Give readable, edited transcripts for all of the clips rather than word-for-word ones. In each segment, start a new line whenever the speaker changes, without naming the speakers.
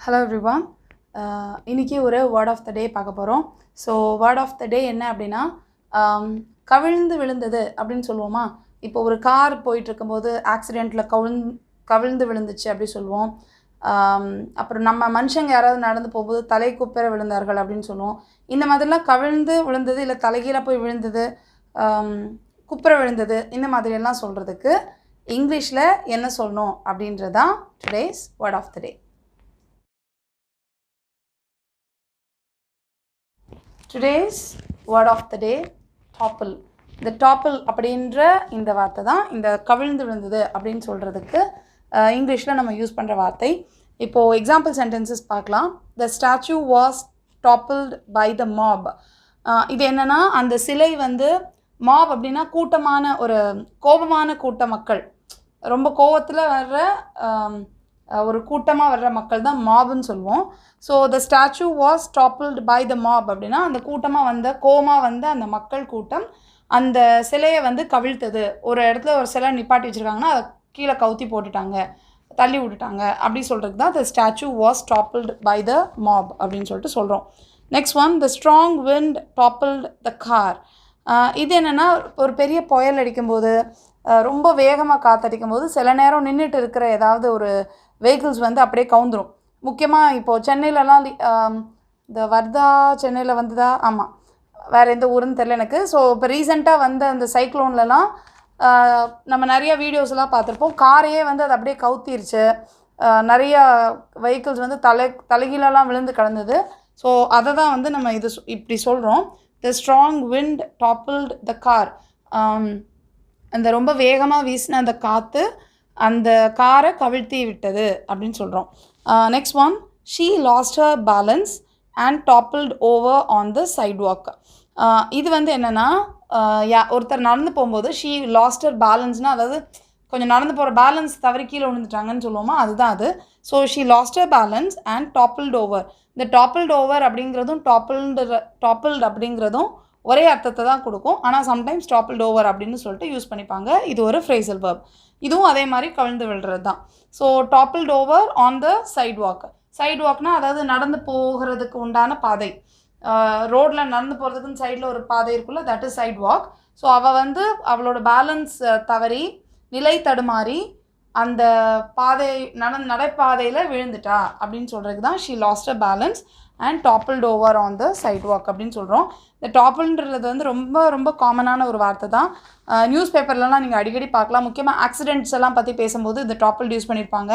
Hello everyone. இன்னைக்கு ஒரு word of the day பார்க்க போறோம். So word of the day என்ன அப்படினா கவிழ்ந்து விழுந்தது அப்படினு சொல்லுவோமா? இப்போ ஒரு கார் போயிட்டு இருக்கும்போது ஆக்சிடென்ட்ல கவிழ்ந்து விழுந்துச்சு அப்படி சொல்லுவோம். அப்புறம் நம்ம மனுஷங்க யாராவது நடந்து போகும்போது தலை குப்புற விழுந்தார்கள் அப்படினு சொல்லுவோம். இந்த மாதிரிலாம் கவிழ்ந்து விழுந்தது இல்ல தலைகீழ போய் விழுந்தது குப்புற விழுந்தது இந்த மாதிரி எல்லாம் சொல்றதுக்கு இங்கிலீஷ்ல என்ன சொல்லணும் அப்படின்றதா today's word of the day. Today's word of the day topple. இந்த topple அப்படின்ற இந்த வார்த்தை தான் இந்த கவிழ்ந்து விழுந்தது அப்படினு சொல்றதுக்கு இங்கிலீஷ்ல நம்ம யூஸ் பண்ற வார்த்தை. இப்போ எக்ஸாம்பிள் சென்டென்சஸ் பார்க்கலாம். The statue was toppled by the mob. இது என்னன்னா அந்த சிலை வந்து mob அப்படினா கூட்டமான ஒரு கோபமான கூட்ட மக்கள், ரொம்ப கோவத்துல வர்ற ஒரு கூட்டமா வர்ற மக்கள் தான் மாப்னு சொல்வோம். So the statue was toppled by the mob அப்படின்னா அந்த கூட்டமாக வந்த கோவமாக வந்த அந்த மக்கள் கூட்டம் அந்த சிலையை வந்து கவிழ்த்தது. ஒரு இடத்துல ஒரு சிலை நிப்பாட்டி வச்சுருக்காங்கன்னா அதை கீழே கவுத்தி போட்டுட்டாங்க, தள்ளி விட்டுட்டாங்க அப்படி சொல்கிறதுக்கு தான் the statue was toppled by the mob அப்படின்னு சொல்லிட்டு சொல்கிறோம். Next one, the strong wind toppled the car. இது என்னென்னா ஒரு பெரிய புயல் அடிக்கும்போது ரொம்ப வேகமாக காற்றடிக்கும் போது சில நேரம் நின்றுட்டு இருக்கிற ஏதாவது ஒரு வெஹிக்கிள்ஸ் வந்து அப்படியே கவுந்துரும். முக்கியமாக இப்போது சென்னையிலலாம் இந்த வர்தா சென்னையில் வந்துதா, ஆமாம், வேறு எந்த ஊருன்னு தெரியல எனக்கு. ஸோ இப்போ ரீசெண்டாக வந்த அந்த சைக்ளோன்லலாம் நம்ம நிறைய வீடியோஸ்லாம் பார்த்துருப்போம். காரையே வந்து அது அப்படியே கவுத்திருச்சு, நிறையா வெஹிக்கிள்ஸ் வந்து தலைகீழெல்லாம் விழுந்து கிடந்தது. ஸோ அதை தான் வந்து நம்ம இப்படி சொல்கிறோம், the strong wind toppled the car. அந்த ரொம்ப வேகமாக வீசின அந்த காற்று அந்த காரை கவிழ்த்தி விட்டது அப்படின்னு சொல்கிறோம். Next one, she lost her balance and toppled over on the sidewalk. இது வந்து என்னென்னா ஒருத்தர் நடந்து போகும்போது ஷீ லாஸ்ட் ஹர் பேலன்ஸ்னால் அதாவது கொஞ்சம் நடந்து போகிற பேலன்ஸ் தவறி கீழே விழுந்துட்டாங்கன்னு சொல்லுவோமா, அதுதான் அது. So she lost her balance and toppled over. இந்த டாப்பிள்ட் ஓவர் அப்படிங்கிறதும் டாப்பிள்டு அப்படிங்கிறதும் ஒரே அர்த்தத்தை தான் கொடுக்கும். ஆனால் சம்டைம்ஸ் டாப்பிள்ட் ஓவர் அப்படின்னு சொல்லிட்டு யூஸ் பண்ணிப்பாங்க. இது ஒரு ஃப்ரேசல் வெர்ப். இதுவும் அதே மாதிரி கவிழ்ந்து விழுறது தான். So toppled over on the sidewalk. Side வாக்னால் அதாவது நடந்து போகிறதுக்கு உண்டான பாதை, ரோட்டில் நடந்து போகிறதுக்குன்னு சைடில் ஒரு பாதை இருக்குல்ல, that is sidewalk. So அவள் வந்து அவளோட பேலன்ஸ் தவறி நிலை தடுமாறி அந்த பாதை நடைபாதையில் விழுந்துட்டா அப்படின்னு சொல்கிறதுக்கு தான் she lost a balance and toppled over on the sidewalk அப்படின்னு சொல்கிறோம். இந்த டாப்பிள்ன்றது வந்து ரொம்ப ரொம்ப காமனான ஒரு வார்த்தை தான். நியூஸ் பேப்பர்லலாம் நீங்கள் அடிக்கடி பார்க்கலாம். முக்கியமாக ஆக்சிடென்ட்ஸ் எல்லாம் பற்றி பேசும்போது இந்த டாப்பிள்ட் யூஸ் பண்ணியிருப்பாங்க.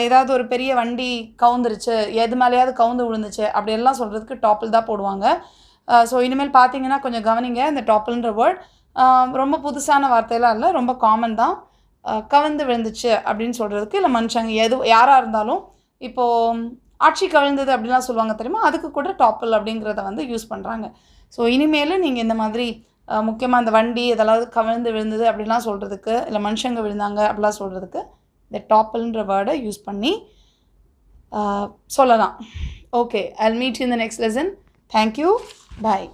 ஏதாவது ஒரு பெரிய வண்டி கவுந்துருச்சு, எது மேலேயாவது கவுந்து விழுந்துச்சு அப்படியெல்லாம் சொல்கிறதுக்கு டாப்பிள் தான் போடுவாங்க. ஸோ இனிமேல் பார்த்தீங்கன்னா கொஞ்சம் கவனிங்க. இந்த டாப்பிள்ன்ற வேர்ட் ரொம்ப புதுசான வார்த்தையெல்லாம் இல்லை, ரொம்ப காமன் தான். கவிழ்ந்து விழுந்துச்சு அப்படின்னு சொல்கிறதுக்கு, இல்லை மனுஷங்க யாராக இருந்தாலும் இப்போது ஆட்சி கவிழ்ந்தது அப்படின்லாம் சொல்லுவாங்க தெரியுமா, அதுக்கு கூட டாப்பிள் அப்படிங்கிறத வந்து யூஸ் பண்ணுறாங்க. ஸோ இனிமேல் நீங்கள் இந்த மாதிரி முக்கியமாக இந்த வண்டி இதெல்லாம் கவிழ்ந்து விழுந்தது அப்படின்லாம் சொல்கிறதுக்கு, இல்லை மனுஷங்க விழுந்தாங்க அப்படிலாம் சொல்கிறதுக்கு இந்த டாப்பிள்ன்ற வேர்டை யூஸ் பண்ணி சொல்லலாம். Okay, I'll meet you in the next lesson. Thank you. Bye.